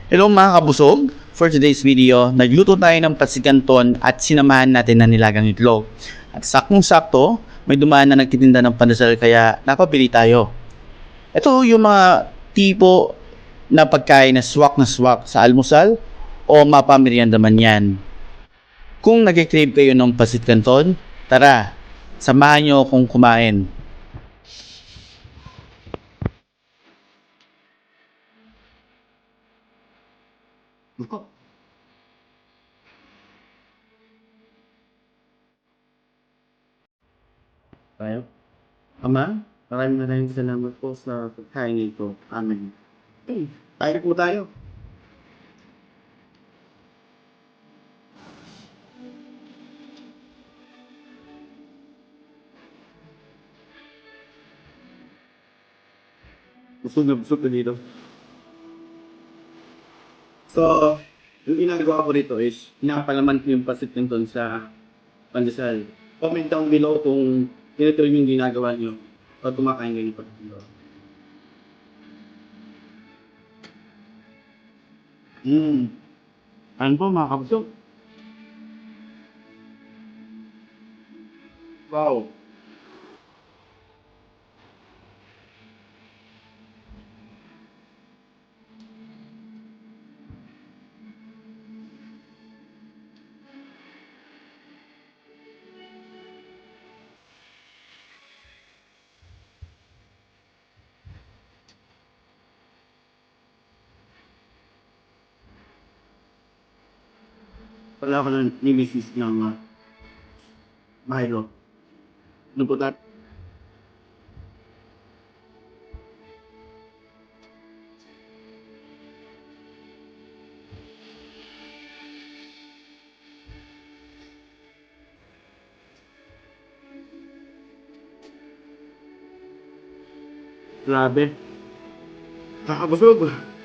Hello mga kabusog! For today's video, nagluto tayo ng pasit canton at sinamahan natin ng nilagang itlog. At saktong-sakto, may dumaan na nagtitinda ng pandesal kaya napabili tayo. Ito yung mga tipo na pagkain na swak sa almusal o mapamerienda man yan. Kung nag-crave kayo ng pasit canton, tara, samahan nyo akong kumain. Tayo? Ama, maraming salamat po sa pagkain nito. Amen. Tayo po tayo. Busog na dito. So, yung ginagawa ko rito is, pinapalaman ko yung pasit nito sa pandesal. Comment down below kung ito yung ginagawa nyo o kumakain kayo pa dito. Ano po mga kabusog? Wow! Wala ko na ni Mrs. ng Milo. Ano po tat? Grabe. Nakakabusog.